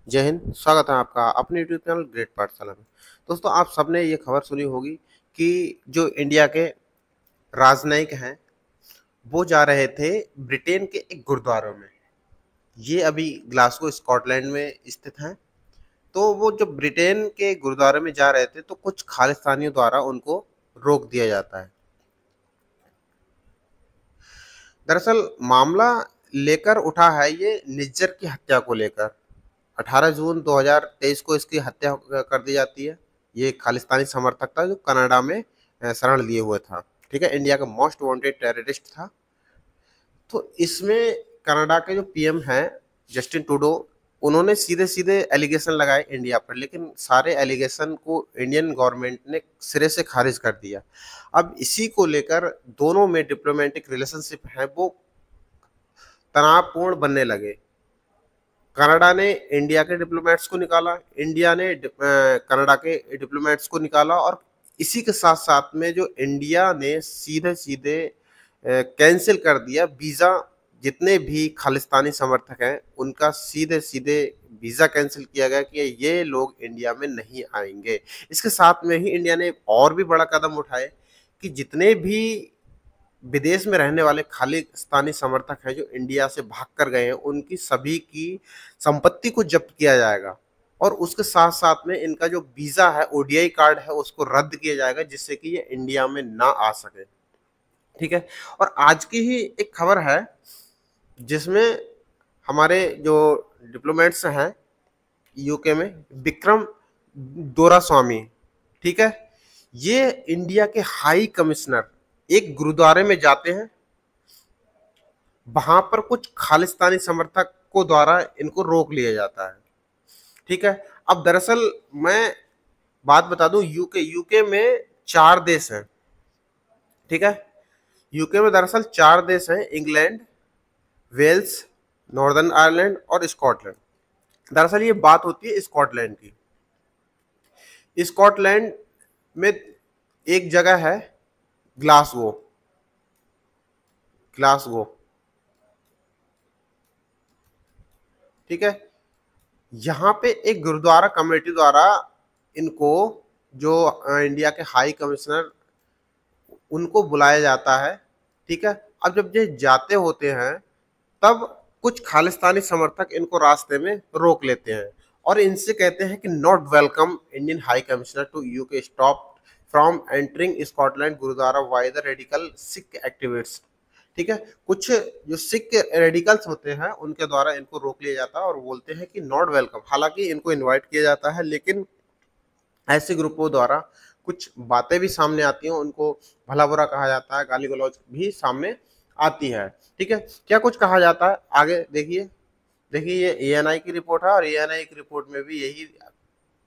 जय हिंद। स्वागत है आपका अपने यूट्यूब चैनल ग्रेट पाठशाला में। दोस्तों, आप सबने ये खबर सुनी होगी कि जो इंडिया के राजनयिक हैं वो जा रहे थे ब्रिटेन के एक गुरुद्वारे में। ये अभी ग्लासगो स्कॉटलैंड में स्थित हैं। तो वो जब ब्रिटेन के गुरुद्वारे में जा रहे थे तो कुछ खालिस्तानियों द्वारा उनको रोक दिया जाता है। दरअसल मामला लेकर उठा है ये निज्जर की हत्या को लेकर। 18 जून 2023 को इसकी हत्या कर दी जाती है। ये खालिस्तानी समर्थक था जो कनाडा में शरण लिए हुए था। ठीक है, इंडिया का मोस्ट वांटेड टेररिस्ट था। तो इसमें कनाडा के जो पीएम हैं जस्टिन ट्रूडो, उन्होंने सीधे सीधे एलिगेशन लगाए इंडिया पर, लेकिन सारे एलिगेशन को इंडियन गवर्नमेंट ने सिरे से खारिज कर दिया। अब इसी को लेकर दोनों में डिप्लोमेटिक रिलेशनशिप है वो तनावपूर्ण बनने लगे। कनाडा ने इंडिया के डिप्लोमेट्स को निकाला, इंडिया ने कनाडा के डिप्लोमेट्स को निकाला, और इसी के साथ साथ में जो इंडिया ने सीधे सीधे कैंसिल कर दिया वीज़ा। जितने भी खालिस्तानी समर्थक हैं उनका सीधे सीधे वीज़ा कैंसिल किया गया कि ये लोग इंडिया में नहीं आएंगे। इसके साथ में ही इंडिया ने और भी बड़ा कदम उठाए कि जितने भी विदेश में रहने वाले खालिस्तानी समर्थक हैं जो इंडिया से भाग कर गए हैं, उनकी सभी की संपत्ति को जब्त किया जाएगा, और उसके साथ साथ में इनका जो वीज़ा है, ओडीआई कार्ड है, उसको रद्द किया जाएगा जिससे कि ये इंडिया में ना आ सके। ठीक है। और आज की ही एक खबर है जिसमें हमारे जो डिप्लोमेट्स हैं यूके में, विक्रम दोरास्वामी, ठीक है, ये इंडिया के हाई कमिश्नर एक गुरुद्वारे में जाते हैं। वहां पर कुछ खालिस्तानी समर्थक को द्वारा इनको रोक लिया जाता है। ठीक है। अब दरअसल मैं बात बता दूं, यूके में 4 देश हैं। ठीक है। यूके में दरअसल 4 देश हैं: इंग्लैंड, वेल्स, नॉर्दर्न आयरलैंड और स्कॉटलैंड। दरअसल ये बात होती है स्कॉटलैंड की। स्कॉटलैंड में एक जगह है ग्लासगो। ग्लासगो, ठीक है। यहाँ पे एक गुरुद्वारा कमेटी द्वारा इनको, जो इंडिया के हाई कमिश्नर, उनको बुलाया जाता है। ठीक है। अब जब ये जाते होते हैं तब कुछ खालिस्तानी समर्थक इनको रास्ते में रोक लेते हैं और इनसे कहते हैं कि not welcome Indian high commissioner to UK, stop from entering Scotland gurdwara by the radical Sikh activist. ठीक है। कुछ जो सिख रेडिकल्स होते हैं उनके द्वारा इनको रोक लिया जाता है और बोलते हैं कि नॉट वेलकम। हालांकि इनको इनवाइट किया जाता है, लेकिन ऐसे ग्रुपों द्वारा कुछ बातें भी सामने आती हैं, उनको भला बुरा कहा जाता है, गाली गलौज भी सामने आती है। ठीक है। क्या कुछ कहा जाता है आगे देखिए। देखिए, ये एएनआई की रिपोर्ट है और एएनआई की रिपोर्ट में भी यही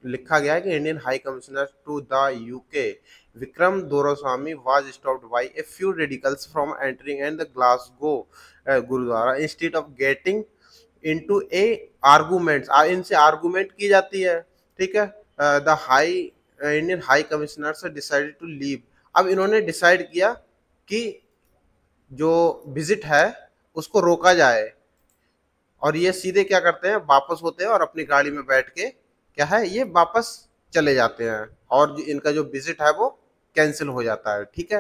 लिखा गया है कि Indian high commissioner to the UK Vikram Doraiswami was stopped by a few radicals from entering and the Glasgow gurudwara instead of getting into a arguments. इनसे आर्गूमेंट की जाती है। ठीक है। The high Indian high commissioner से डिसाइडेड टू लीव। अब इन्होंने decide किया कि जो विजिट है उसको रोका जाए, और ये सीधे क्या करते हैं, वापस होते हैं और अपनी गाड़ी में बैठ के क्या है, ये वापस चले जाते हैं, और इनका जो विजिट है वो कैंसिल हो जाता है। ठीक है।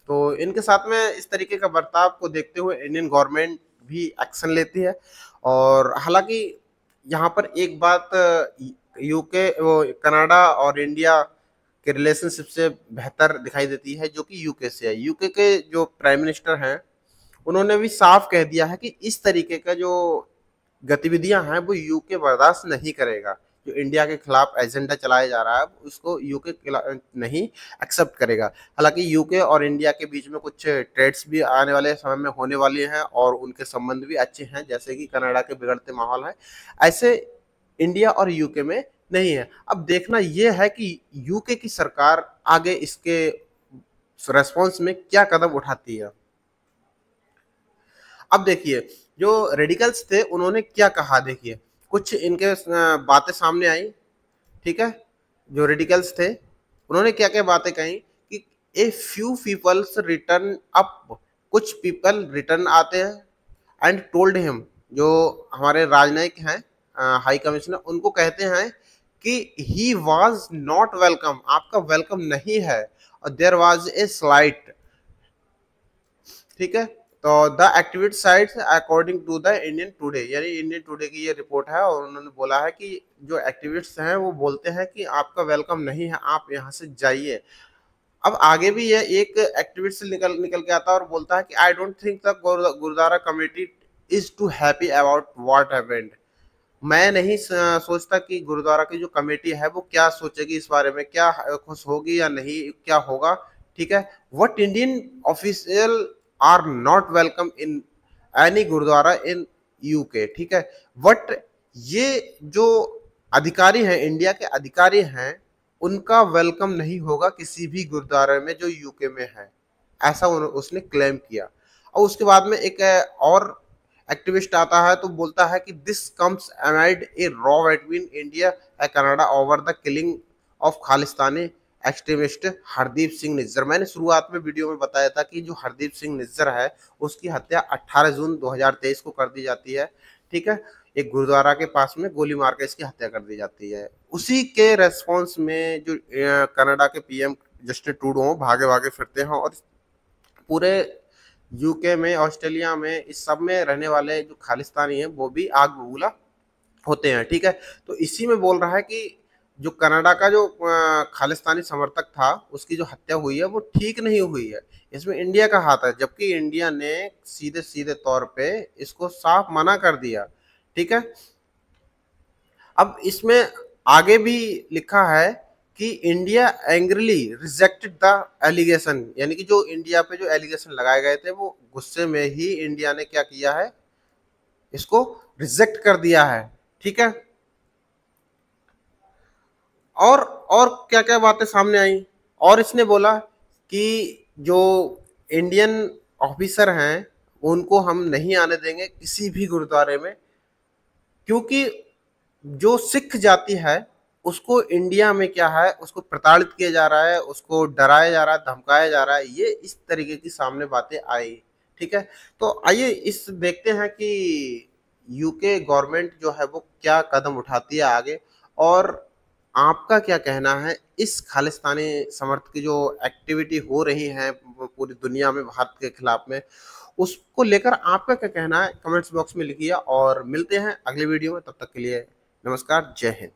तो इनके साथ में इस तरीके का बर्ताव को देखते हुए इंडियन गवर्नमेंट भी एक्शन लेती है। और हालांकि यहाँ पर एक बात यूके, वो कनाडा और इंडिया के रिलेशनशिप से बेहतर दिखाई देती है जो कि यूके से है। यूके के जो प्राइम मिनिस्टर हैं उन्होंने भी साफ कह दिया है कि इस तरीके का जो गतिविधियां हैं वो यूके बर्दाश्त नहीं करेगा। जो इंडिया के खिलाफ एजेंडा चलाया जा रहा है उसको यूके नहीं एक्सेप्ट करेगा। हालांकि यूके और इंडिया के बीच में कुछ ट्रेड्स भी आने वाले समय में होने वाली हैं और उनके संबंध भी अच्छे हैं, जैसे कि कनाडा के बिगड़ते माहौल है, ऐसे इंडिया और यूके में नहीं है। अब देखना यह है कि यूके की सरकार आगे इसके रेस्पॉन्स में क्या कदम उठाती है। अब देखिए, जो रेडिकल्स थे उन्होंने क्या कहा, देखिए कुछ इनके बातें सामने आई। ठीक है। जो रेडिकल्स थे उन्होंने क्या क्या बातें कही कि a few peoples return up, कुछ पीपल रिटर्न आते हैं, एंड टोल्ड हिम, जो हमारे राजनयिक हैं हाई कमिश्नर, उनको कहते हैं कि ही वॉज नॉट वेलकम, आपका वेलकम नहीं है, और देयर वॉज ए स्लाइट। ठीक है, तो the activity sites according to the Indian Today, यानी इंडियन टुडे की ये रिपोर्ट है, और उन्होंने बोला है कि जो एक्टिविस्ट्स हैं वो बोलते हैं कि आपका वेलकम नहीं है, आप यहाँ से जाइए। अब आगे भी ये एक एक्टिविस्ट निकल निकल के आता है और बोलता है कि I don't think the gurdwara committee is too happy about what happened. मैं नहीं सोचता कि गुरुद्वारा की जो कमेटी है वो क्या सोचेगी इस बारे में, क्या खुश होगी या नहीं, क्या होगा। ठीक है, what Indian official are not welcome in any gurdwara in UK. ठीक है, बट ये जो अधिकारी हैं, इंडिया के अधिकारी हैं, उनका वेलकम नहीं होगा किसी भी गुरुद्वारे में जो यूके में है, ऐसा उसने क्लेम किया। और उसके बाद में एक और एक्टिविस्ट आता है तो बोलता है कि this comes amide A raw between India and Canada over the killing of Khalistani extremist Hardeep Singh Nijjar. मैंने शुरुआत में वीडियो में बताया था कि जो हरदीप सिंह निज्जर है उसकी हत्या 18 जून 2023 को कर दी जाती है। ठीक है, एक गुरुद्वारा के पास में गोली मार के इसकी हत्या कर दी जाती है। उसी के रेस्पॉन्स में जो कनाडा के पीएम जस्टिन ट्रूडो भागे भागे फिरते हैं और पूरे यूके में, ऑस्ट्रेलिया में, इस सब में रहने वाले जो खालिस्तानी हैं वो भी आग बबूला होते हैं। ठीक है, तो इसी में बोल रहा है कि जो कनाडा का जो खालिस्तानी समर्थक था उसकी जो हत्या हुई है वो ठीक नहीं हुई है, इसमें इंडिया का हाथ है, जबकि इंडिया ने सीधे सीधे तौर पे इसको साफ मना कर दिया। ठीक है, अब इसमें आगे भी लिखा है कि India angrily rejected the allegation, यानी कि जो इंडिया पे जो एलिगेशन लगाए गए थे वो गुस्से में ही इंडिया ने क्या किया है, इसको रिजेक्ट कर दिया है। ठीक है, और क्या क्या बातें सामने आई, और इसने बोला कि जो इंडियन ऑफिसर हैं उनको हम नहीं आने देंगे किसी भी गुरुद्वारे में, क्योंकि जो सिख जाति है उसको इंडिया में क्या है, उसको प्रताड़ित किया जा रहा है, उसको डराया जा रहा है, धमकाया जा रहा है, ये इस तरीके की सामने बातें आई। ठीक है, तो आइए इस देखते हैं कि यूके गवर्नमेंट जो है वो क्या कदम उठाती है आगे, और आपका क्या कहना है इस खालिस्तानी समर्थ की जो एक्टिविटी हो रही है पूरी दुनिया में भारत के खिलाफ में, उसको लेकर आपका क्या कहना है कमेंट्स बॉक्स में लिखिए, और मिलते हैं अगले वीडियो में। तब तक के लिए नमस्कार, जय हिंद।